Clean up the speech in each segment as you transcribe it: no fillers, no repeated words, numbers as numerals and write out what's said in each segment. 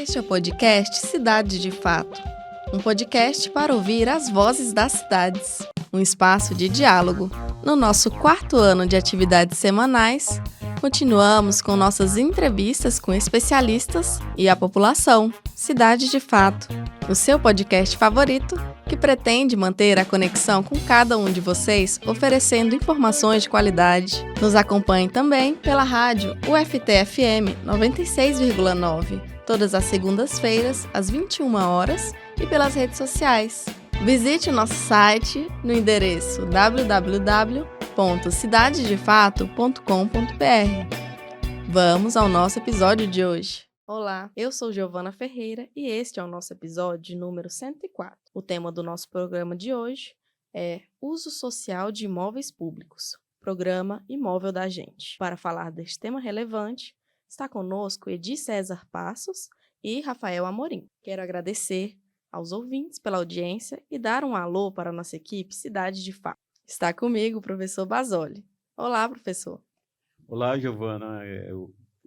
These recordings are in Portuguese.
Este é o podcast Cidade de Fato, um podcast para ouvir as vozes das cidades, um espaço de diálogo. No nosso 4º ano de atividades semanais, continuamos com nossas entrevistas com especialistas e a população. Cidade de Fato, o seu podcast favorito que pretende manter a conexão com cada um de vocês, oferecendo informações de qualidade. Nos acompanhe também pela rádio UFT-FM 96,9, todas as segundas-feiras, às 21 horas, e pelas redes sociais. Visite o nosso site no endereço www.cidadedefato.com.br. Vamos ao nosso episódio de hoje. Olá, eu sou Giovana Ferreira e este é o nosso episódio número 104. O tema do nosso programa de hoje é Uso Social de Imóveis Públicos, Programa Imóvel da Gente. Para falar deste tema relevante, está conosco Edi César Passos e Rafael Amorim. Quero agradecer aos ouvintes pela audiência e dar um alô para a nossa equipe Cidade de Fato. Está comigo o professor Basoli. Olá, professor. Olá, Giovana.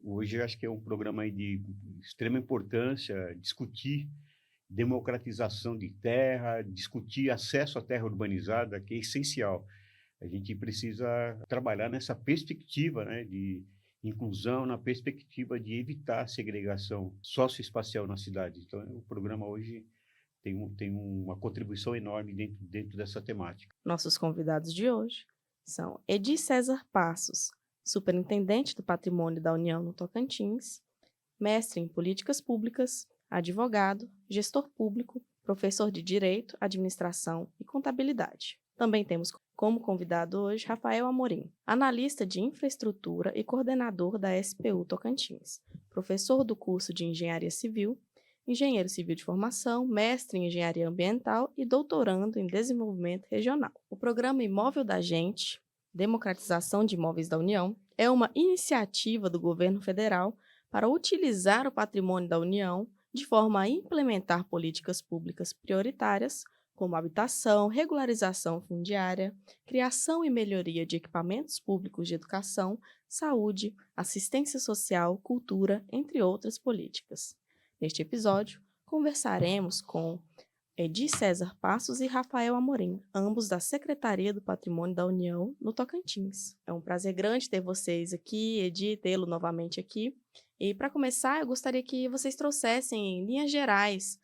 Hoje acho que é um programa aí de extrema importância, discutir democratização de terra, discutir acesso à terra urbanizada, que é essencial. A gente precisa trabalhar nessa perspectiva, né, de inclusão, na perspectiva de evitar a segregação socioespacial na cidade. Então, o programa hoje tem uma contribuição enorme dentro dessa temática. Nossos convidados de hoje são Edi César Passos, superintendente do Patrimônio da União no Tocantins, mestre em Políticas Públicas, advogado, gestor público, professor de Direito, Administração e Contabilidade. Também temos como convidado hoje Rafael Amorim, analista de infraestrutura e coordenador da SPU Tocantins, professor do curso de Engenharia Civil, engenheiro civil de formação, mestre em Engenharia Ambiental e doutorando em Desenvolvimento Regional. O Programa Imóvel da Gente, Democratização de Imóveis da União, é uma iniciativa do governo federal para utilizar o patrimônio da União de forma a implementar políticas públicas prioritárias, como habitação, regularização fundiária, criação e melhoria de equipamentos públicos de educação, saúde, assistência social, cultura, entre outras políticas. Neste episódio, conversaremos com Edi César Passos e Rafael Amorim, ambos da Secretaria do Patrimônio da União no Tocantins. É um prazer grande ter vocês aqui, Edi, tê-lo novamente aqui. E para começar, eu gostaria que vocês trouxessem em linhas gerais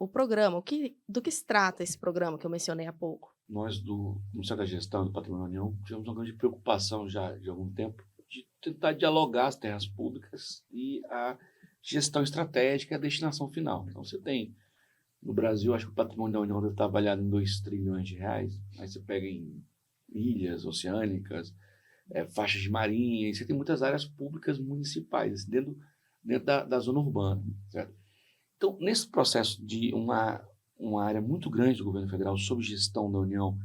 o programa, do que se trata esse programa que eu mencionei há pouco. Nós do Ministério da Gestão do Patrimônio da União tivemos uma grande preocupação já de algum tempo de tentar dialogar as terras públicas e a gestão estratégica e a destinação final. Então você tem no Brasil, acho que o patrimônio da União deve estar avaliado em 2 trilhões de reais. Aí você pega em ilhas oceânicas, faixas de marinha, e você tem muitas áreas públicas municipais dentro da zona urbana. Certo? Então, nesse processo de uma área muito grande do governo federal sob gestão da União,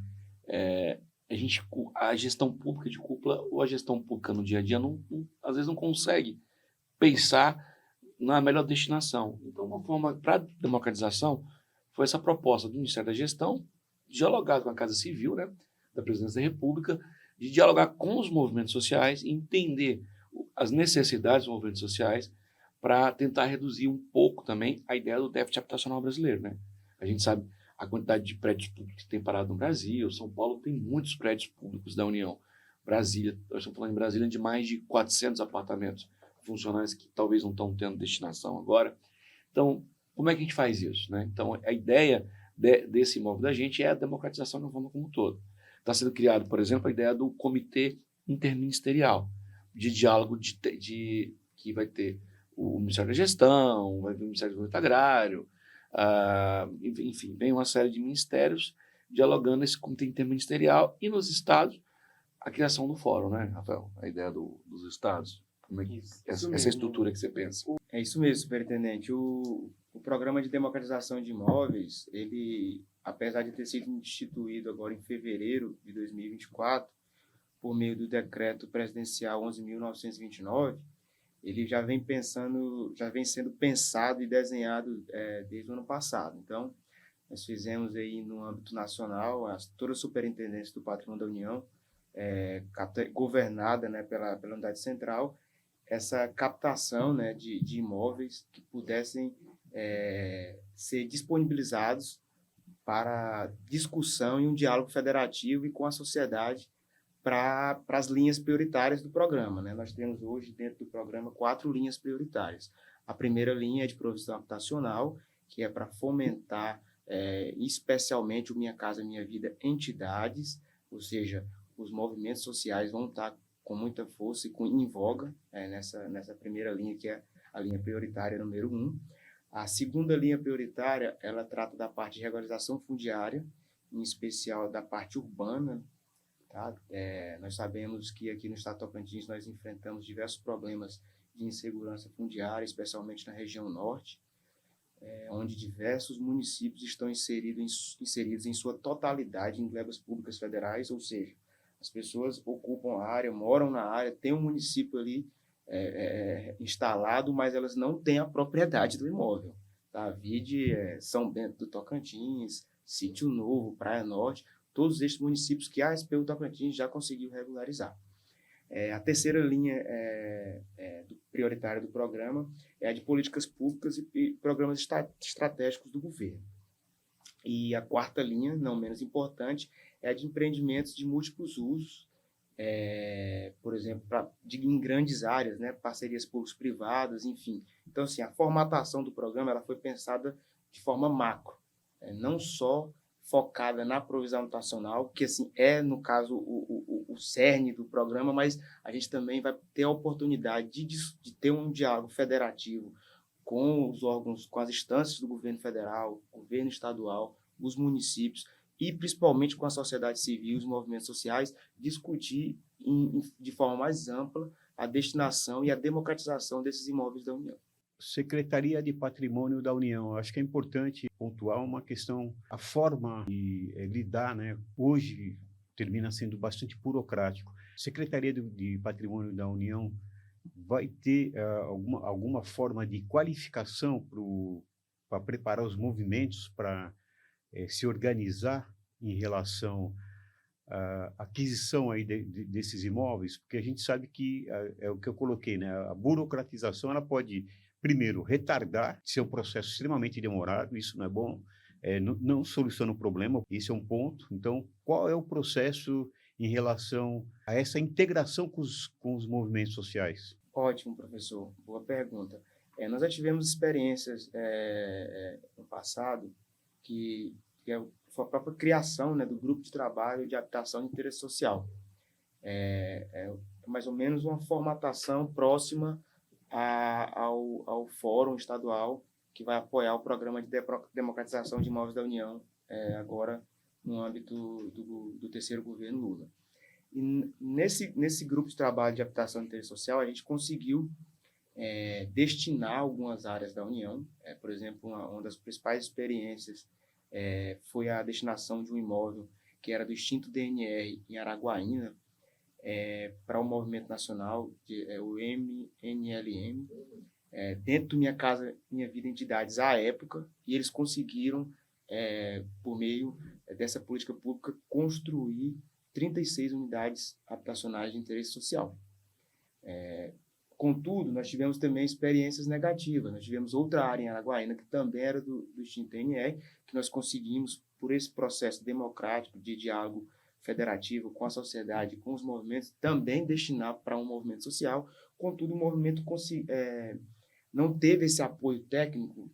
a gestão pública de cúpula ou a gestão pública no dia a dia às vezes não consegue pensar na melhor destinação. Então, uma forma para a democratização foi essa proposta do Ministério da Gestão, dialogar com a Casa Civil, né, da Presidência da República, de dialogar com os movimentos sociais e entender as necessidades dos movimentos sociais para tentar reduzir um pouco também a ideia do déficit habitacional brasileiro. Né? A gente sabe a quantidade de prédios públicos que tem parado no Brasil. São Paulo tem muitos prédios públicos da União. Brasília, nós estamos falando em Brasília de mais de 400 apartamentos funcionários que talvez não estão tendo destinação agora. Então, como é que a gente faz isso? Né? Então, a ideia desse imóvel da gente é a democratização de uma forma como um todo. Está sendo criado, por exemplo, a ideia do comitê interministerial de diálogo que vai ter o Ministério da Gestão, vai ter o Ministério do Desenvolvimento Agrário, enfim, vem uma série de ministérios dialogando nesse comitê interministerial e nos estados a criação do fórum, né, Rafael? A ideia dos estados. Como é que essa estrutura que você pensa? É isso mesmo, superintendente. O Programa de Democratização de Imóveis, ele, apesar de ter sido instituído agora em fevereiro de 2024, por meio do Decreto Presidencial 11.929, ele já vem sendo pensado e desenhado desde o ano passado. Então, nós fizemos aí no âmbito nacional, toda a Superintendência do Patrimônio da União, governada, né, pela Unidade Central, essa captação, né, de imóveis que pudessem ser disponibilizados para discussão e um diálogo federativo e com a sociedade para as linhas prioritárias do programa, né? Nós temos hoje, dentro do programa, 4 linhas prioritárias. A primeira linha é de provisão habitacional, que é para fomentar, especialmente o Minha Casa Minha Vida entidades, ou seja, os movimentos sociais vão estar com muita força e em voga nessa primeira linha, que é a linha prioritária número 1. A segunda linha prioritária, ela trata da parte de regularização fundiária, em especial da parte urbana. Tá? Nós sabemos que aqui no estado de Tocantins nós enfrentamos diversos problemas de insegurança fundiária, especialmente na região norte, onde diversos municípios estão inseridos em sua totalidade em glebas públicas federais, ou seja, as pessoas ocupam a área, moram na área, tem um município ali instalado, mas elas não têm a propriedade do imóvel. Tá? Vide São Bento do Tocantins, Sítio Novo, Praia Norte, todos estes municípios que a SPU Tocantins já conseguiu regularizar. A terceira linha prioritária do programa é a de políticas públicas e programas estratégicos do governo. E a quarta linha, não menos importante, é a de empreendimentos de múltiplos usos, por exemplo, em grandes áreas, né, parcerias públicas-privadas, enfim. Então, assim, a formatação do programa ela foi pensada de forma macro, não só focada na provisão habitacional, que assim no caso, o cerne do programa, mas a gente também vai ter a oportunidade de ter um diálogo federativo com os órgãos, com as instâncias do governo federal, governo estadual, os municípios e principalmente com a sociedade civil, os movimentos sociais, discutir de forma mais ampla a destinação e a democratização desses imóveis da União. Secretaria de Patrimônio da União. Acho que é importante pontuar uma questão, a forma de lidar, né? Hoje termina sendo bastante burocrático. Secretaria de Patrimônio da União vai ter alguma forma de qualificação para preparar os movimentos para se organizar em relação à aquisição aí desses imóveis, porque a gente sabe que é o que eu coloquei, né? A burocratização ela pode primeiro, retardar, ser um processo extremamente demorado, isso não é bom, não soluciona o problema, esse é um ponto. Então, qual é o processo em relação a essa integração com os movimentos sociais? Ótimo, professor. Boa pergunta. Nós já tivemos experiências no passado que foi a própria criação, né, do grupo de trabalho de habitação de interesse social. Mais ou menos uma formatação próxima ao Fórum Estadual, que vai apoiar o programa de democratização de imóveis da União, agora no âmbito do terceiro governo Lula. E nesse grupo de trabalho de habitação de interesse social, a gente conseguiu destinar algumas áreas da União. Por exemplo, uma das principais experiências foi a destinação de um imóvel que era do extinto DNR em Araguaína, para o movimento nacional, o MNLM, dentro do Minha Casa Minha Vida entidades à época, e eles conseguiram, por meio dessa política pública, construir 36 unidades habitacionais de interesse social. Contudo, nós tivemos também experiências negativas. Nós tivemos outra área em Araguaína, que também era do extinto NR, que nós conseguimos, por esse processo democrático de diálogo federativo com a sociedade, com os movimentos, também destinar para um movimento social. Contudo, o movimento não teve esse apoio técnico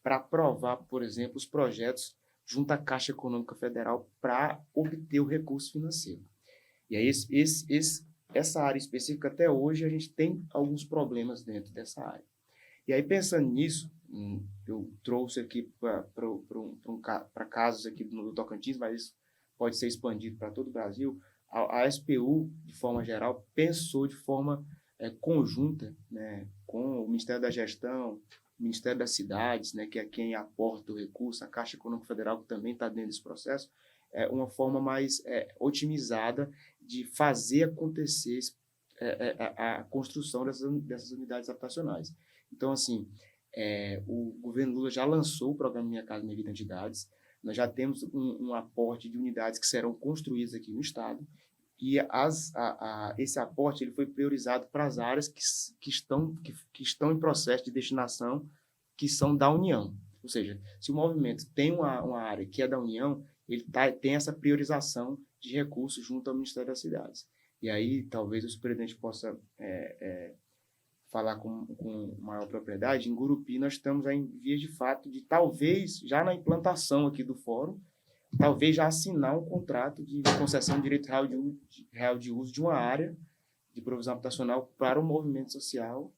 para aprovar, por exemplo, os projetos junto à Caixa Econômica Federal para obter o recurso financeiro. E aí, essa área específica, até hoje, a gente tem alguns problemas dentro dessa área. E aí, pensando nisso, eu trouxe aqui para casos aqui no Tocantins, mas isso pode ser expandido para todo o Brasil. A SPU, de forma geral, pensou de forma conjunta, né, com o Ministério da Gestão, o Ministério das Cidades, né, que é quem aporta o recurso, a Caixa Econômica Federal, que também está dentro desse processo, uma forma mais otimizada de fazer acontecer a construção dessas unidades habitacionais. Então, assim, o governo Lula já lançou o programa Minha Casa Minha Vida Entidades. Nós já temos um aporte de unidades que serão construídas aqui no estado E esse aporte ele foi priorizado para as áreas que estão em processo de destinação, que são da União. Ou seja, se o movimento tem uma área que é da União, ele tem essa priorização de recursos junto ao Ministério das Cidades. E aí, talvez o superintendente possa falar com maior propriedade. Em Gurupi, nós estamos em vias de fato de, talvez, já na implantação aqui do fórum, talvez já assinar um contrato de concessão de direito real de uso de uma área de provisão habitacional para o movimento social,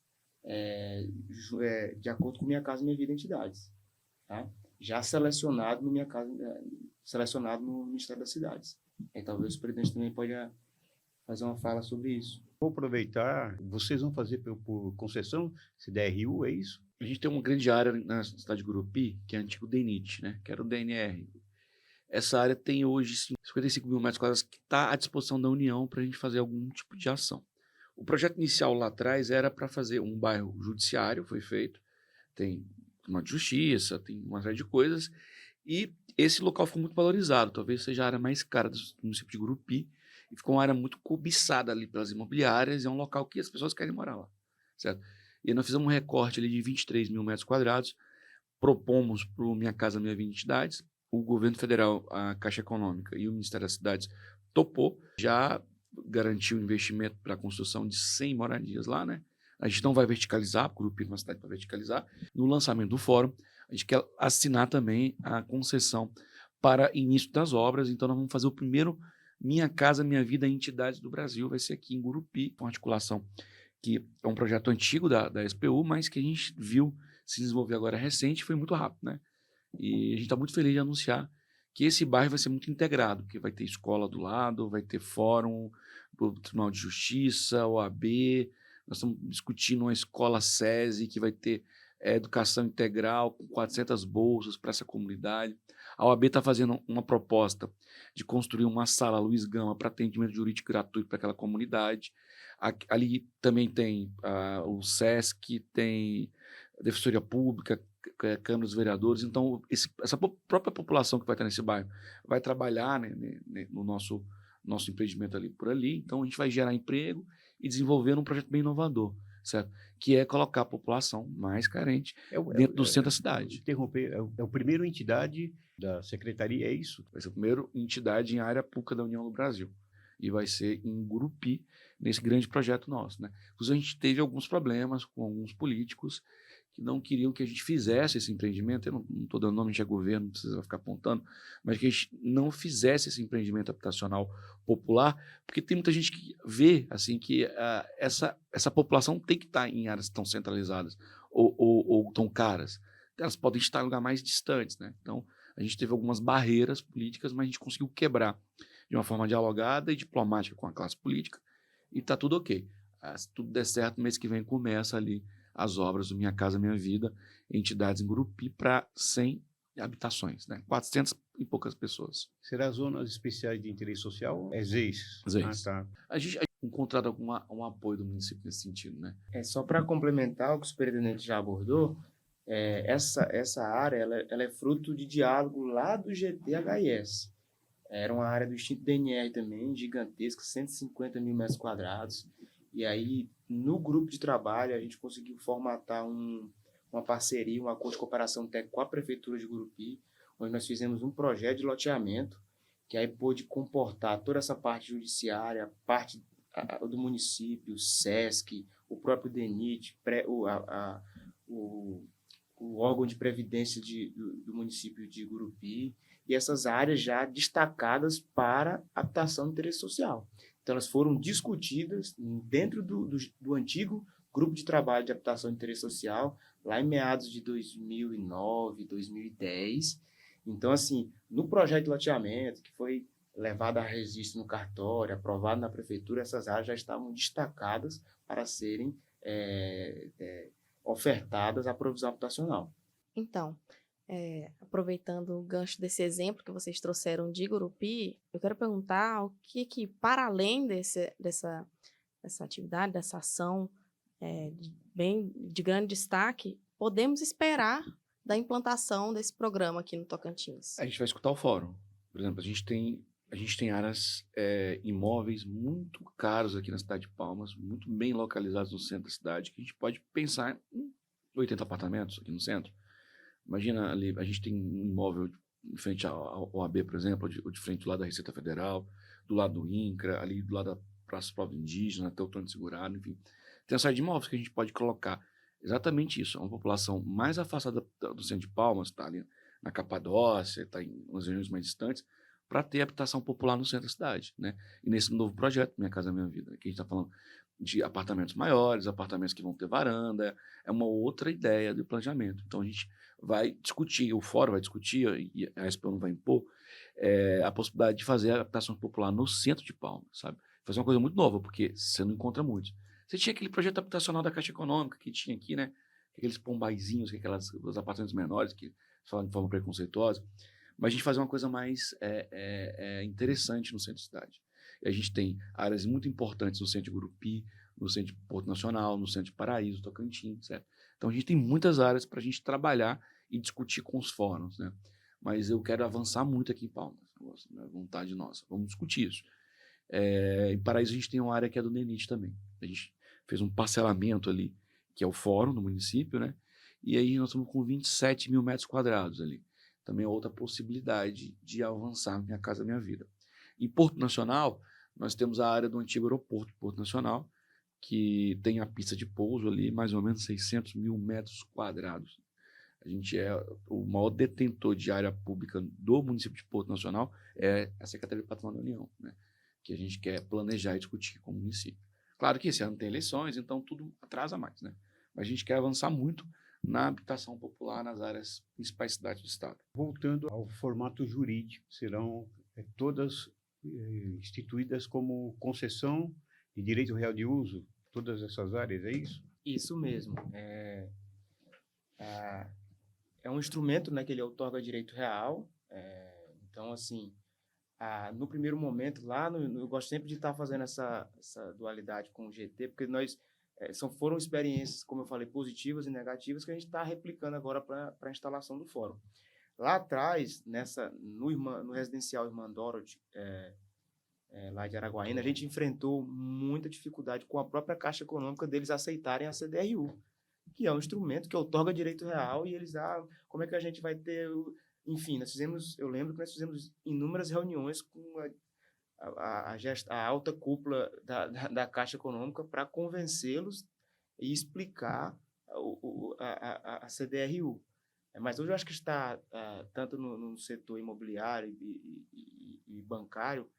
de acordo com Minha Casa Minha Vida Entidades. Tá? Já selecionado no Ministério das Cidades. Talvez o superintendente também pode fazer uma fala sobre isso. Vou aproveitar, vocês vão fazer por concessão, CDRU, é isso? A gente tem uma grande área na cidade de Gurupi, que é antigo DENIT, né? Que era o DNR. Essa área tem hoje 55 mil metros quadrados que está à disposição da União para a gente fazer algum tipo de ação. O projeto inicial lá atrás era para fazer um bairro judiciário, foi feito, tem uma de justiça, tem uma série de coisas, e esse local ficou muito valorizado, talvez seja a área mais cara do município de Gurupi, e ficou uma área muito cobiçada ali pelas imobiliárias, é um local que as pessoas querem morar lá, certo? E nós fizemos um recorte ali de 23 mil metros quadrados, propomos para o Minha Casa Minha Vida Entidades, o governo federal, a Caixa Econômica e o Ministério das Cidades topou, já garantiu investimento para a construção de 100 moradias lá, né? A gente não vai verticalizar, porque o Gurupi é uma cidade para verticalizar. No lançamento do fórum, a gente quer assinar também a concessão para início das obras, então nós vamos fazer o primeiro Minha Casa Minha Vida Entidades do Brasil, vai ser aqui em Gurupi, com articulação que é um projeto antigo da SPU, mas que a gente viu se desenvolver agora recente, foi muito rápido, né? E a gente está muito feliz de anunciar que esse bairro vai ser muito integrado, que vai ter escola do lado, vai ter fórum, o Tribunal de Justiça, OAB, nós estamos discutindo uma escola SESI que vai ter educação integral com 400 bolsas para essa comunidade. A OAB está fazendo uma proposta de construir uma sala Luiz Gama para atendimento jurídico gratuito para aquela comunidade. Ali também tem o SESC, tem a Defensoria Pública, Câmara dos Vereadores. Então, essa própria população que vai estar nesse bairro vai trabalhar, né, no nosso empreendimento ali por ali. Então, a gente vai gerar emprego e desenvolver um projeto bem inovador, certo? Que é colocar a população mais carente dentro do centro da cidade. Interromper, é o primeiro entidade da secretaria, é isso? Vai ser a primeira entidade em área pública da União no Brasil. E vai ser em Gurupi, nesse grande projeto nosso, né? Inclusive, a gente teve alguns problemas com alguns políticos que não queriam que a gente fizesse esse empreendimento. Eu não estou dando nome de governo, não precisa ficar apontando, mas que a gente não fizesse esse empreendimento habitacional popular, porque tem muita gente que vê assim, que essa população tem que estar em áreas tão centralizadas ou tão caras. Elas podem estar em lugares mais distantes, né? Então, a gente teve algumas barreiras políticas, mas a gente conseguiu quebrar de uma forma dialogada e diplomática com a classe política, e está tudo ok. Se tudo der certo, mês que vem começa ali as obras do Minha Casa Minha Vida, entidades em Gurupi, para 100 habitações, né? 400 e poucas pessoas. Será zonas especiais de interesse social? É ZEIS. ZEIS. Tá. A gente encontrado um apoio do município nesse sentido, né? Só para complementar o que o superintendente já abordou, essa área ela é fruto de diálogo lá do GTHIS. Era uma área do extinto DNR também, gigantesca, 150 mil metros quadrados. E aí, no grupo de trabalho, a gente conseguiu formatar uma parceria, um acordo de cooperação técnica com a Prefeitura de Gurupi, onde nós fizemos um projeto de loteamento, que aí pôde comportar toda essa parte judiciária, a parte do município, o SESC, o próprio DENIT, o órgão de previdência do município de Gurupi, e essas áreas já destacadas para habitação de interesse social. Então, elas foram discutidas dentro do antigo grupo de trabalho de habitação de interesse social, lá em meados de 2009, 2010. Então, assim, no projeto de loteamento, que foi levado a registro no cartório, aprovado na prefeitura, essas áreas já estavam destacadas para serem ofertadas à provisão habitacional. Então, aproveitando o gancho desse exemplo que vocês trouxeram de Gurupi, eu quero perguntar o que para além dessa atividade, dessa ação de grande destaque, podemos esperar da implantação desse programa aqui no Tocantins? A gente vai escutar o fórum. Por exemplo, a gente tem A gente tem áreas, imóveis muito caros aqui na cidade de Palmas, muito bem localizados no centro da cidade, que a gente pode pensar em 80 apartamentos aqui no centro. Imagina ali, a gente tem um imóvel em frente ao OAB, por exemplo, ou de frente do lado da Receita Federal, do lado do INCRA, ali do lado da Praça Prova Indígena, até o Torno Segurado, enfim. Tem uma série de imóveis que a gente pode colocar exatamente isso. É uma população mais afastada do centro de Palmas, está ali na Capadócia, está em umas regiões mais distantes, para ter habitação popular no centro da cidade, né? E nesse novo projeto, Minha Casa Minha Vida, que a gente está falando de apartamentos maiores, apartamentos que vão ter varanda, é uma outra ideia de planejamento. Então a gente vai discutir, o fórum vai discutir, e a SPO não vai impor, a possibilidade de fazer a habitação popular no centro de Palmas, sabe? Fazer uma coisa muito nova, porque você não encontra muito. Você tinha aquele projeto habitacional da Caixa Econômica que tinha aqui, né? Aqueles pombaizinhos, os apartamentos menores que falam de forma preconceituosa. Mas a gente fazer uma coisa mais interessante no centro da cidade. E a gente tem áreas muito importantes no centro de Gurupi, no centro de Porto Nacional, no centro de Paraíso, Tocantins, certo? Então a gente tem muitas áreas para a gente trabalhar e discutir com os fóruns, né? Mas eu quero avançar muito aqui em Palmas, é vontade nossa. Vamos discutir isso. Em Paraíso a gente tem uma área que é do DENIT também. A gente fez um parcelamento ali, que é o fórum do município, né? E aí nós estamos com 27 mil metros quadrados ali. Também é outra possibilidade de avançar Minha Casa Minha Vida. Em Porto Nacional, nós temos a área do antigo aeroporto de Porto Nacional, que tem a pista de pouso ali, mais ou menos 600 mil metros quadrados. A gente é o maior detentor de área pública do município de Porto Nacional, é a Secretaria de Patrimônio da União, né? Que a gente quer planejar e discutir com o município. Claro que esse ano tem eleições, então tudo atrasa mais, né? Mas a gente quer avançar muito na habitação popular nas áreas principais cidades do estado. Voltando ao formato jurídico, serão todas instituídas como concessão de direito real de uso, todas essas áreas, é isso? Isso mesmo. É um instrumento, né, que ele outorga direito real. Então, assim, no primeiro momento, eu gosto sempre de estar fazendo essa dualidade com o GT, porque foram experiências, como eu falei, positivas e negativas, que a gente está replicando agora para a instalação do fórum. Lá atrás, no residencial Irmã Dorothy, lá de Araguaína, a gente enfrentou muita dificuldade com a própria Caixa Econômica deles aceitarem a CDRU, que é um instrumento que outorga direito real, e eles, como é que a gente vai ter... Enfim, eu lembro que nós fizemos inúmeras reuniões com a alta cúpula da Caixa Econômica para convencê-los e explicar a CDRU. Mas hoje eu acho que está, tanto no setor imobiliário e bancário,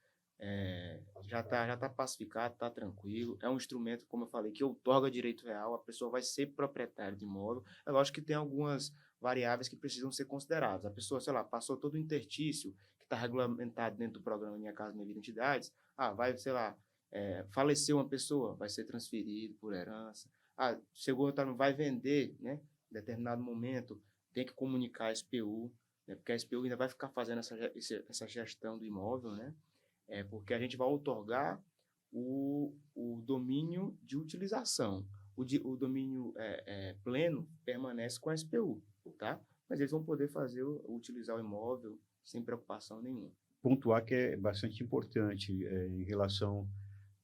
já está pacificado, está tranquilo. É um instrumento, como eu falei, que outorga direito real, a pessoa vai ser proprietária de imóvel. É lógico que tem algumas variáveis que precisam ser consideradas. A pessoa, sei lá, passou todo o interstício que está regulamentado dentro do programa Minha Casa Minha Vida Entidades, vai, sei lá, faleceu uma pessoa, vai ser transferido por herança. Chegou, vai vender, né, em determinado momento, tem que comunicar a SPU, né, porque a SPU ainda vai ficar fazendo essa gestão do imóvel, né, porque a gente vai outorgar o domínio de utilização. O domínio pleno permanece com a SPU, tá? Mas eles vão poder utilizar o imóvel sem preocupação nenhuma. Pontuar que é bastante importante em relação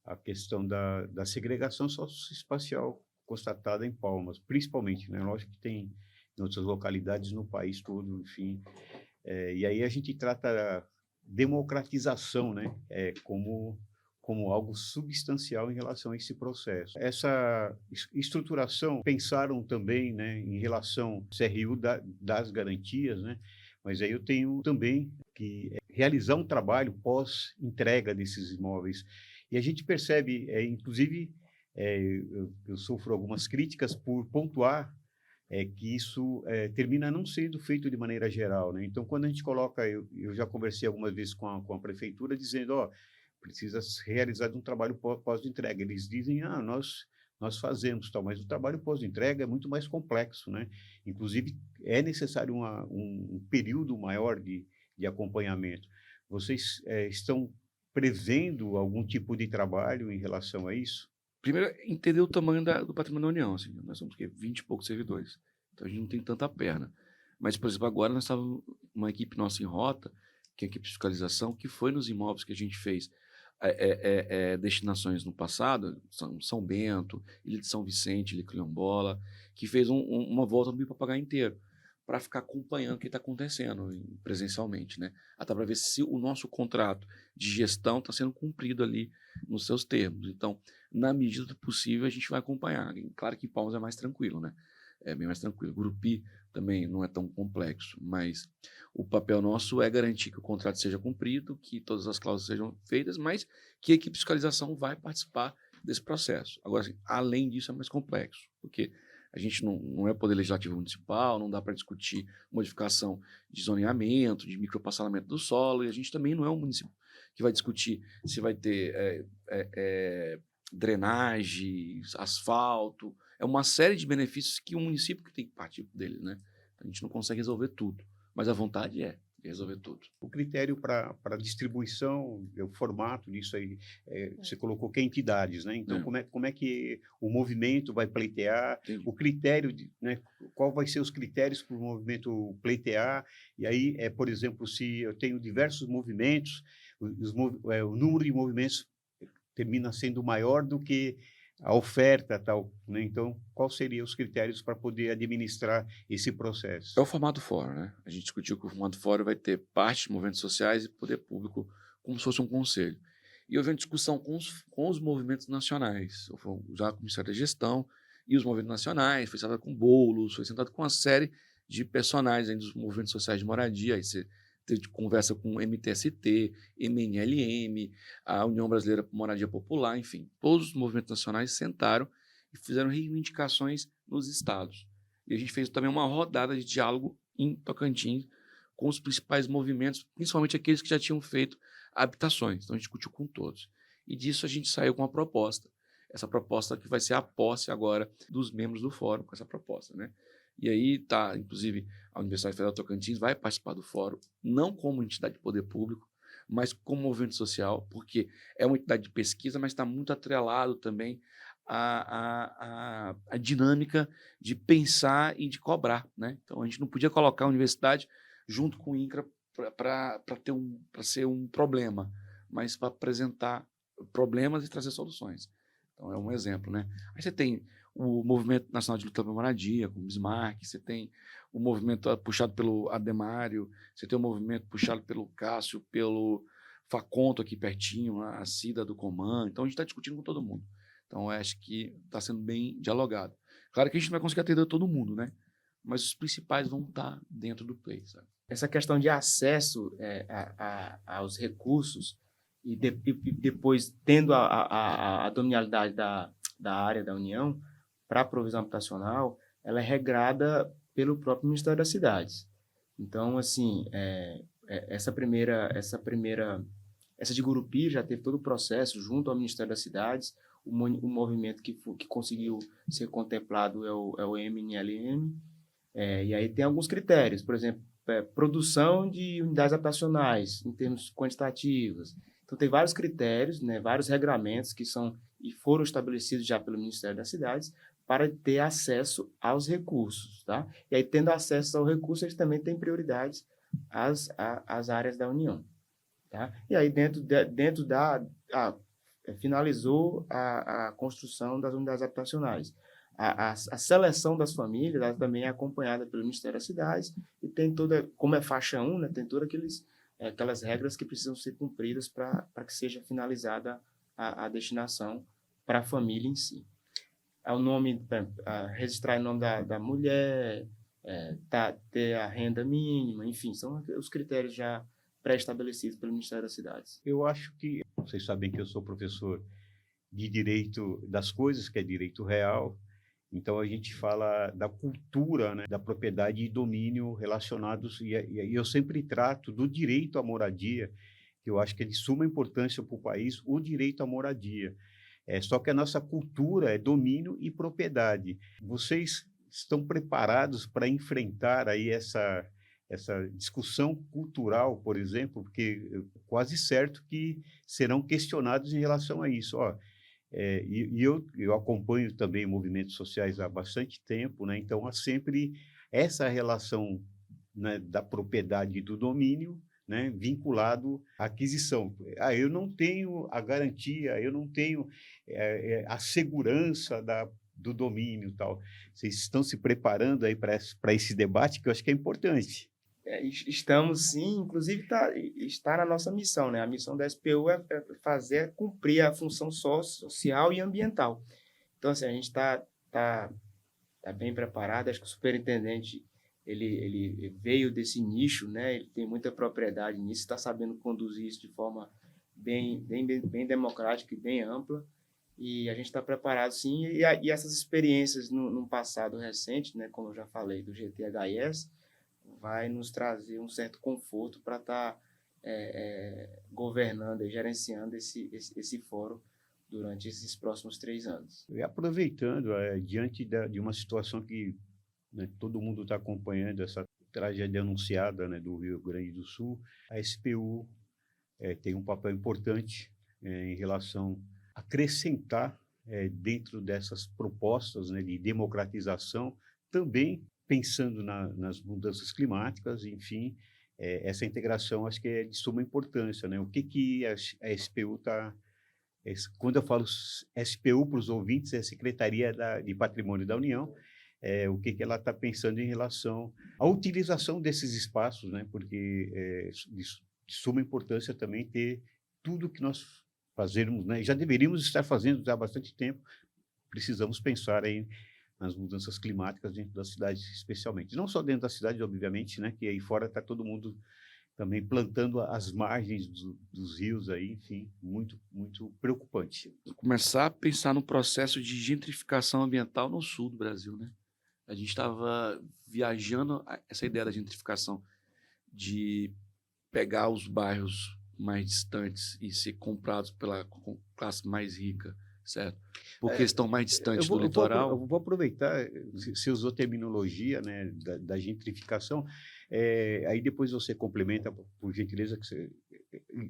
à questão da segregação socioespacial constatada em Palmas, principalmente, né? Lógico que tem em outras localidades no país todo, enfim. E aí a gente trata a democratização, né? Como algo substancial em relação a esse processo. Essa estruturação, pensaram também, né, em relação ao CRU das garantias, né? Mas aí eu tenho também que realizar um trabalho pós-entrega desses imóveis. E a gente percebe, inclusive, eu sofro algumas críticas por pontuar que isso termina não sendo feito de maneira geral, né? Então, quando a gente coloca, eu já conversei algumas vezes com a prefeitura, dizendo, precisa realizar um trabalho pós-entrega. Eles dizem, nós fazemos, tal, mas o trabalho pós-entrega é muito mais complexo, né? Inclusive, é necessário um período maior de acompanhamento. Vocês estão prevendo algum tipo de trabalho em relação a isso? Primeiro, entender o tamanho do patrimônio da União. Assim, nós somos 20 e poucos servidores, então a gente não tem tanta perna. Mas, por exemplo, agora nós estávamos uma equipe nossa em rota, que é a equipe de fiscalização, que foi nos imóveis que a gente fez destinações no passado, São Bento, Ilha de São Vicente, Ilha Quilombola, que fez uma volta no Bico Papagaio inteiro, para ficar acompanhando o que está acontecendo presencialmente, né? Até para ver se o nosso contrato de gestão está sendo cumprido ali nos seus termos. Então, na medida do possível, a gente vai acompanhar. Claro que em Palmas é mais tranquilo, né? É bem mais tranquilo. Gurupi também não é tão complexo, mas o papel nosso é garantir que o contrato seja cumprido, que todas as cláusulas sejam feitas, mas que a equipe de fiscalização vai participar desse processo. Agora, assim, além disso, é mais complexo, porque a gente não é poder legislativo municipal, não dá para discutir modificação de zoneamento, de micropassalamento do solo, e a gente também não é um município que vai discutir se vai ter drenagem, asfalto, é uma série de benefícios que o município que tem que partir dele, né? A gente não consegue resolver tudo, mas a vontade é resolver tudo. O critério para distribuição, o formato disso aí, você colocou que é entidades, né? Então, como é que o movimento vai pleitear? Entendi. O critério, né? Qual vai ser os critérios para o movimento pleitear? E aí, por exemplo, se eu tenho diversos movimentos, o número de movimentos termina sendo maior do que a oferta tal, né? Então, quais seriam os critérios para poder administrar esse processo? É o formato fórum, né? A gente discutiu que o formato fórum vai ter parte de movimentos sociais e poder público como se fosse um conselho. E houve uma discussão com os movimentos nacionais, já com o Ministério da Gestão e os movimentos nacionais, foi sentado com Boulos, foi sentado com uma série de personagens aí dos movimentos sociais de moradia, aí você teve conversa com o MTST, MNLM, a União Brasileira por Moradia Popular, enfim, todos os movimentos nacionais sentaram e fizeram reivindicações nos estados. E a gente fez também uma rodada de diálogo em Tocantins com os principais movimentos, principalmente aqueles que já tinham feito habitações. Então a gente discutiu com todos. E disso a gente saiu com uma proposta. Essa proposta que vai ser a posse agora dos membros do fórum com essa proposta, né? E aí tá, inclusive, a Universidade Federal Tocantins vai participar do fórum, não como entidade de poder público, mas como movimento social, porque é uma entidade de pesquisa, mas está muito atrelado também a dinâmica de pensar e de cobrar, né? Então a gente não podia colocar a universidade junto com o INCRA para ser um problema, mas para apresentar problemas e trazer soluções. Então é um exemplo, né? Aí você tem o Movimento Nacional de Luta pela Moradia, com o Bismarck, você tem o movimento puxado pelo Ademário, você tem o movimento puxado pelo Cássio, pelo Faconto aqui pertinho, a Cida do Coman. Então a gente está discutindo com todo mundo. Então, eu acho que está sendo bem dialogado. Claro que a gente não vai conseguir atender todo mundo, né? Mas os principais vão estar dentro do play, sabe? Essa questão de acesso aos recursos e depois tendo a dominalidade da área da União para a provisão habitacional, ela é regrada pelo próprio Ministério das Cidades. Então, assim, essa de Gurupi já teve todo o processo junto ao Ministério das Cidades. O movimento que conseguiu ser contemplado é o MNLM, e aí tem alguns critérios, por exemplo, produção de unidades habitacionais em termos quantitativos. Então tem vários critérios, né, vários regramentos que foram estabelecidos já pelo Ministério das Cidades para ter acesso aos recursos, tá? E aí, tendo acesso ao recurso, eles também têm prioridades às áreas da União, tá? E aí finalizou a construção das unidades habitacionais. A seleção das famílias, ela também é acompanhada pelo Ministério das Cidades e tem toda, como é faixa 1, né, tem todas aquelas regras que precisam ser cumpridas para que seja finalizada a destinação para a família em si. O nome, registrar o nome da mulher, ter a renda mínima, enfim, são os critérios já pré-estabelecidos pelo Ministério das Cidades. Eu acho que, vocês sabem que eu sou professor de direito das coisas, que é direito real, então a gente fala da cultura, né, da propriedade e domínio relacionados, e eu sempre trato do direito à moradia, que eu acho que é de suma importância para o país, o direito à moradia. Só que a nossa cultura é domínio e propriedade. Vocês estão preparados para enfrentar aí essa discussão cultural, por exemplo, porque é quase certo que serão questionados em relação a isso. Eu acompanho também movimentos sociais há bastante tempo, né? Então há sempre essa relação, né, da propriedade e do domínio, né, vinculado à aquisição. Eu não tenho a garantia, eu não tenho a segurança do domínio e tal. Vocês estão se preparando aí para esse debate, que eu acho que é importante. Estamos sim, inclusive está na nossa missão, né? A missão da SPU é cumprir a função social e ambiental. Então, assim, a gente está bem preparado. Acho que o superintendente ele veio desse nicho, né? Ele tem muita propriedade nisso, está sabendo conduzir isso de forma bem democrática e bem ampla. E a gente está preparado, sim. E essas experiências no passado recente, né? Como eu já falei, do GTHS, vai nos trazer um certo conforto para estar governando e gerenciando esse fórum durante esses próximos 3 anos. E aproveitando, diante de uma situação que, né, todo mundo está acompanhando, essa tragédia anunciada, né, do Rio Grande do Sul, a SPU tem um papel importante em relação a acrescentar dentro dessas propostas, né, de democratização, também pensando nas mudanças climáticas, enfim, essa integração acho que é de suma importância, né? O que a SPU está... Quando eu falo SPU para os ouvintes, é a Secretaria de Patrimônio da União, o que ela está pensando em relação à utilização desses espaços, né? Porque de suma importância também ter tudo que nós fazemos, né? Já deveríamos estar fazendo já há bastante tempo, precisamos pensar aí nas mudanças climáticas dentro das cidades, especialmente. Não só dentro da cidade, obviamente, né, que aí fora está todo mundo também plantando as margens dos rios aí, enfim, muito, muito preocupante. Começar a pensar no processo de gentrificação ambiental no sul do Brasil, né? A gente estava viajando essa ideia da gentrificação, de pegar os bairros mais distantes e ser comprados pela classe mais rica, certo? Porque estão mais distantes do litoral. Eu vou aproveitar, você usou terminologia, né, da gentrificação, aí depois você complementa, por gentileza,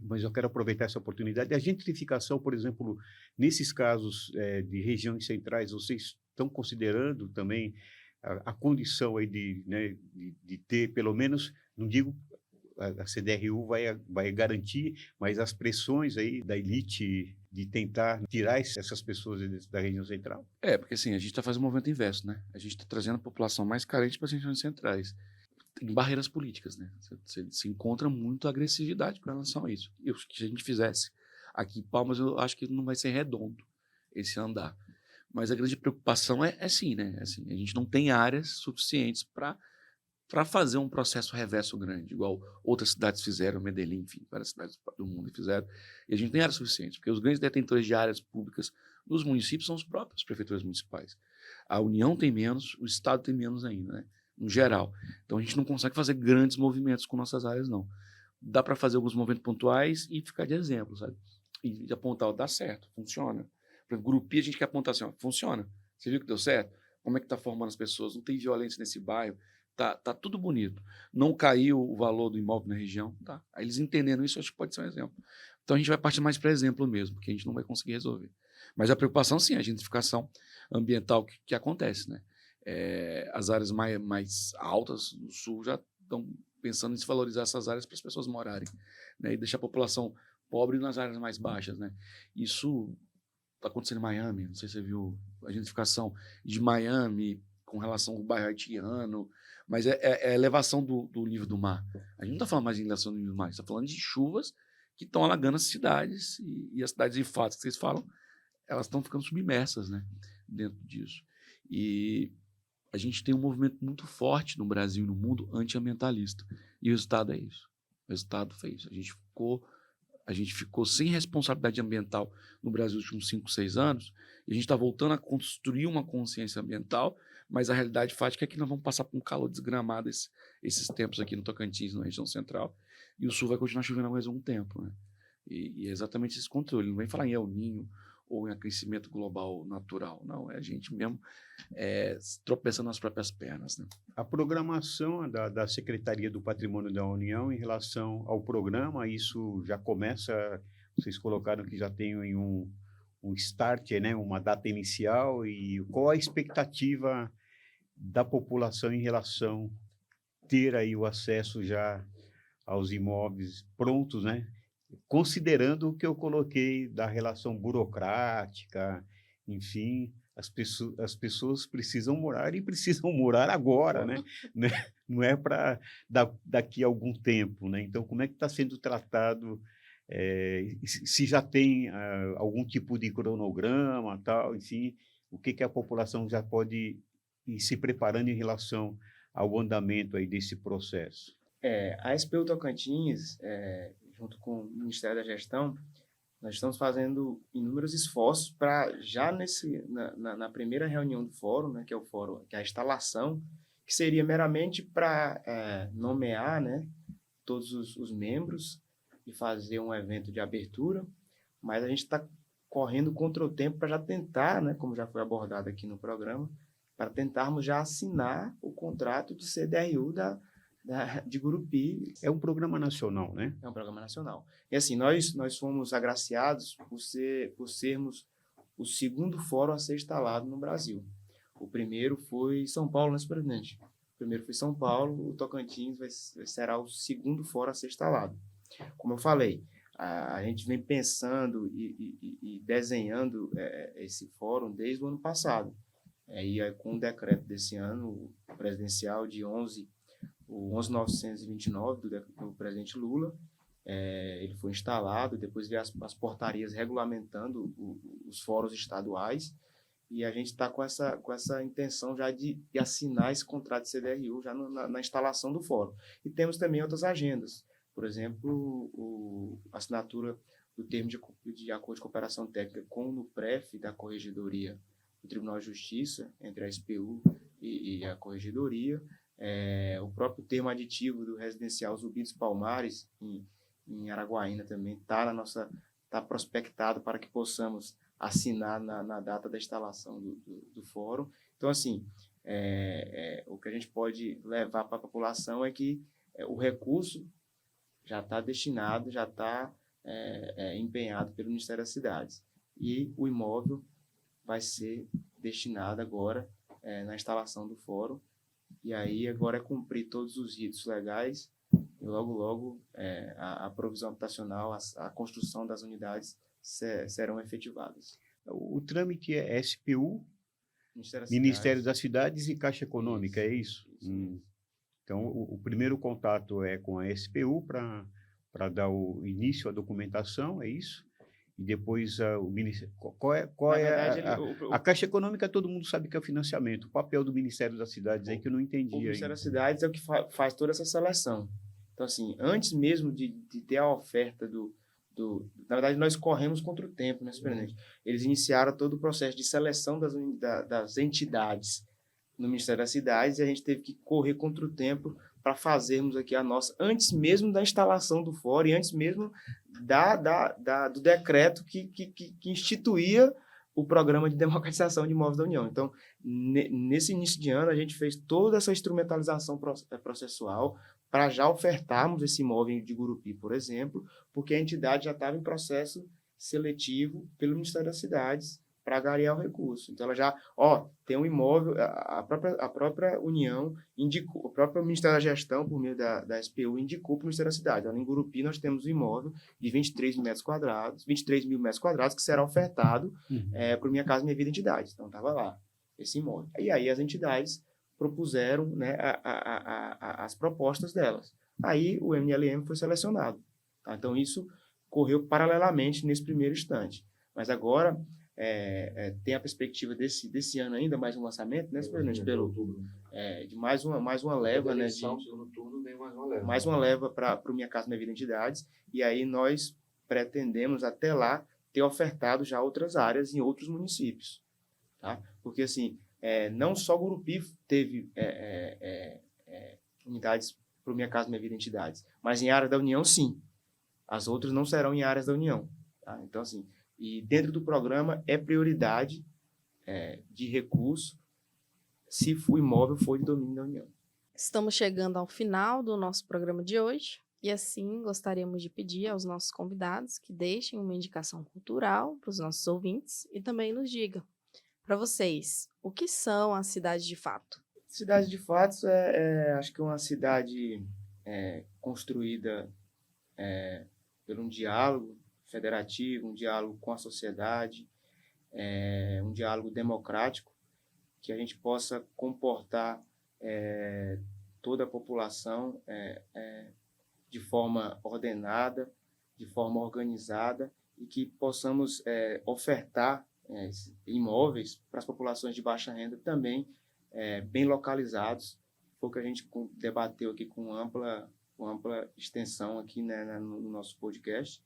mas eu quero aproveitar essa oportunidade. A gentrificação, por exemplo, nesses casos de regiões centrais, vocês estão considerando também a condição aí de ter, pelo menos, não digo a CDRU vai garantir, mas as pressões aí da elite de tentar tirar essas pessoas da região central? Porque assim, a gente está fazendo um movimento inverso, né? A gente está trazendo a população mais carente para as regiões centrais. Tem barreiras políticas, né? Se encontra muito agressividade com relação a isso. Se a gente fizesse aqui em Palmas, eu acho que não vai ser redondo esse andar. Mas a grande preocupação é sim, né? Assim, a gente não tem áreas suficientes para fazer um processo reverso grande, igual outras cidades fizeram, Medellín, enfim, várias cidades do mundo fizeram, e a gente não tem áreas suficientes, porque os grandes detentores de áreas públicas nos municípios são os próprios prefeituras municipais. A União tem menos, o Estado tem menos ainda, né? No geral. Então a gente não consegue fazer grandes movimentos com nossas áreas, não. Dá para fazer alguns movimentos pontuais e ficar de exemplo, sabe? E apontar, dá certo, funciona. Por exemplo, Gurupi, a gente quer apontar assim, ó, funciona. Você viu que deu certo? Como é que está formando as pessoas? Não tem violência nesse bairro. Tá tudo bonito. Não caiu o valor do imóvel na região. Tá. Aí eles entendendo isso, acho que pode ser um exemplo. Então a gente vai partir mais para exemplo mesmo, porque a gente não vai conseguir resolver. Mas a preocupação, sim, é a gentrificação ambiental que acontece, né? As áreas mais altas do sul já estão pensando em se valorizar essas áreas para as pessoas morarem, né? E deixar a população pobre nas áreas mais baixas, né? Isso está acontecendo em Miami, não sei se você viu a gentrificação de Miami com relação ao bairro haitiano, mas é a elevação do nível do mar. A gente não está falando mais de elevação do nível do mar, a gente está falando de chuvas que estão alagando as cidades, e as cidades de fato que vocês falam, elas estão ficando submersas, né, dentro disso. E a gente tem um movimento muito forte no Brasil e no mundo antiambientalista, e o resultado é isso. O resultado foi isso. A gente ficou sem responsabilidade ambiental no Brasil nos últimos 5, 6 anos, e a gente está voltando a construir uma consciência ambiental, mas a realidade fática é que nós vamos passar por um calor desgramado esses tempos aqui no Tocantins, na região central, e o sul vai continuar chovendo há mais um tempo, né? E é exatamente esse controle. Não vem falar em El Niño ou em aquecimento global natural, não. É a gente mesmo tropeçando nas próprias pernas, né? A programação da Secretaria do Patrimônio da União em relação ao programa, isso já começa, vocês colocaram que já tem um start, né, uma data inicial, e qual a expectativa da população em relação a ter aí o acesso já aos imóveis prontos, né? Considerando o que eu coloquei da relação burocrática, enfim, as pessoas precisam morar e precisam morar agora, né? Né? Não é para daqui a algum tempo, né? Então, como é que está sendo tratado? Se já tem algum tipo de cronograma, tal, enfim, o que a população já pode ir se preparando em relação ao andamento aí desse processo? A SPU Tocantins, junto com o Ministério da Gestão, nós estamos fazendo inúmeros esforços para já na primeira reunião do fórum, né, que é o fórum, que é a instalação, que seria meramente para nomear, né, todos os membros e fazer um evento de abertura, mas a gente está correndo contra o tempo para já tentar, né, como já foi abordado aqui no programa, para tentarmos já assinar o contrato de CDRU de Gurupi. É um programa nacional, né? É um programa nacional. E assim, nós fomos agraciados por sermos o segundo fórum a ser instalado no Brasil. O primeiro foi São Paulo, né, superintendente? O primeiro foi São Paulo, o Tocantins será o segundo fórum a ser instalado. Como eu falei, a gente vem pensando e desenhando esse fórum desde o ano passado. E aí, com o decreto desse ano, o presidencial de 11.929 do presidente Lula, ele foi instalado, depois veio as portarias regulamentando os fóruns estaduais, e a gente está com essa intenção já de assinar esse contrato de CDRU já na instalação do fórum. E temos também outras agendas, por exemplo, a assinatura do termo de acordo de cooperação técnica com o NUPREF da Corregedoria do Tribunal de Justiça, entre a SPU e a Corregedoria, o próprio termo aditivo do residencial Zumbi dos Palmares, em Araguaína também, está prospectado para que possamos assinar na data da instalação do fórum. Então, assim, o que a gente pode levar para a população é que o recurso já está destinado, já está empenhado pelo Ministério das Cidades. E o imóvel vai ser destinado agora na instalação do fórum. E aí agora é cumprir todos os ritos legais e logo a provisão habitacional, a construção das unidades serão efetivadas. O trâmite é SPU, Ministério das Cidades e Caixa Econômica, é isso? Então, o primeiro contato é com a SPU para dar o início à documentação, é isso? E depois o Ministério. A Caixa Econômica, todo mundo sabe que é o financiamento. O papel do Ministério das Cidades aí que eu não entendi. O Ministério das Cidades é o que faz toda essa seleção. Então, assim, antes mesmo de ter a oferta na verdade, nós corremos contra o tempo, né, superintendente? Eles iniciaram todo o processo de seleção das entidades no Ministério das Cidades e a gente teve que correr contra o tempo para fazermos aqui a nossa, antes mesmo da instalação do fórum e antes mesmo do decreto que instituía o programa de democratização de imóveis da União. Então, nesse início de ano, a gente fez toda essa instrumentalização processual para já ofertarmos esse imóvel de Gurupi, por exemplo, porque a entidade já estava em processo seletivo pelo Ministério das Cidades para angariar o recurso. Então, ela já, tem um imóvel, a própria União indicou, o próprio Ministério da Gestão, por meio da SPU, indicou para o Ministério da Cidade. Em Gurupi, nós temos um imóvel de 23 mil metros quadrados, que será ofertado para o Minha Casa Minha Vida Entidades. Então, estava lá, esse imóvel. E aí, as entidades propuseram, né, as propostas delas. Aí, o MLM foi selecionado. Tá? Então, isso correu paralelamente nesse primeiro instante. Mas agora tem a perspectiva desse ano ainda, mais um lançamento, né, de mais uma leva, né, mais uma leva para o Minha Casa Minha Vida Entidades, e aí nós pretendemos até lá ter ofertado já outras áreas em outros municípios, tá? Porque assim, não só Gurupi teve unidades para o Minha Casa Minha Vida Entidades, mas em área da União sim, as outras não serão em áreas da União, tá? Então assim, e dentro do programa é prioridade de recurso se o imóvel for de domínio da União. Estamos chegando ao final do nosso programa de hoje e assim gostaríamos de pedir aos nossos convidados que deixem uma indicação cultural para os nossos ouvintes e também nos digam, para vocês, o que são as cidades de fato? Cidade de fato acho que é uma cidade construída por um diálogo federativo, um diálogo com a sociedade, um diálogo democrático, que a gente possa comportar toda a população de forma ordenada, de forma organizada, e que possamos ofertar imóveis para as populações de baixa renda também bem localizados. Foi o que a gente debateu aqui com ampla extensão aqui, né, no nosso podcast.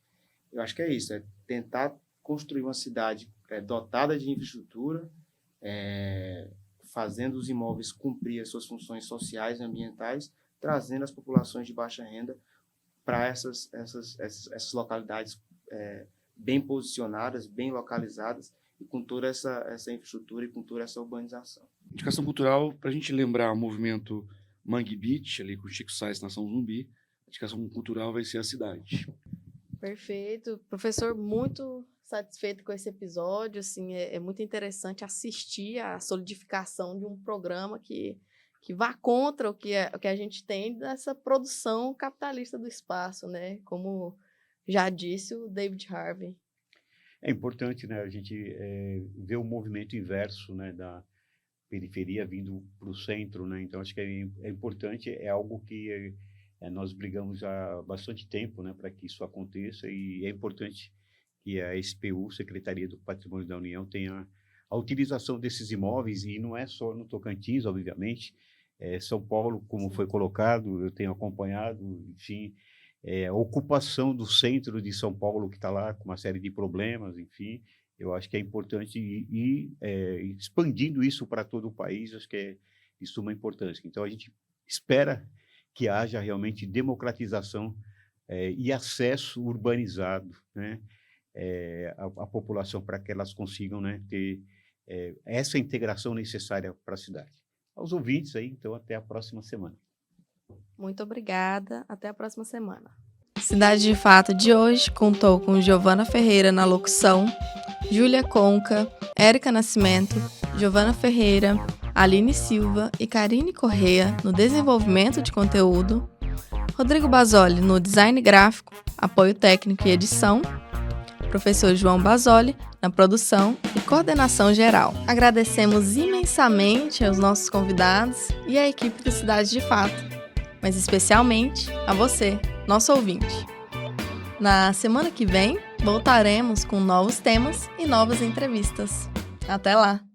Eu acho que é isso, tentar construir uma cidade dotada de infraestrutura, fazendo os imóveis cumprir as suas funções sociais e ambientais, trazendo as populações de baixa renda para essas localidades bem posicionadas, bem localizadas, e com toda essa infraestrutura e com toda essa urbanização. Indicação cultural, para a gente lembrar o movimento Mangue Beach, ali com o Chico Sainz, Nação Zumbi, a indicação cultural vai ser a cidade. Perfeito. Professor, muito satisfeito com esse episódio. Assim, é muito interessante assistir à solidificação de um programa que vá contra o que a gente tem dessa produção capitalista do espaço, né? Como já disse o David Harvey. É importante, né, a gente ver o movimento inverso, né, da periferia vindo para o centro, né? Então acho que é importante, é algo que nós brigamos há bastante tempo, né, para que isso aconteça, e é importante que a SPU, Secretaria do Patrimônio da União, tenha a utilização desses imóveis, e não é só no Tocantins, obviamente, São Paulo, como foi colocado, eu tenho acompanhado, enfim, a ocupação do centro de São Paulo, que está lá com uma série de problemas, enfim, eu acho que é importante ir expandindo isso para todo o país, acho que é de suma importância. Então, a gente espera que haja realmente democratização e acesso urbanizado, né, à população, para que elas consigam, né, ter essa integração necessária para a cidade. Aos ouvintes aí, então, até a próxima semana. Muito obrigada. Até a próxima semana. Cidade de Fato de hoje contou com Giovana Ferreira na locução, Júlia Conca, Érica Nascimento, Giovana Ferreira, Aline Silva e Karine Corrêa no desenvolvimento de conteúdo, Rodrigo Basoli no design gráfico, apoio técnico e edição, professor João Basoli na produção e coordenação geral. Agradecemos imensamente aos nossos convidados e à equipe do Cidade de Fato, mas especialmente a você, nosso ouvinte. Na semana que vem, voltaremos com novos temas e novas entrevistas. Até lá!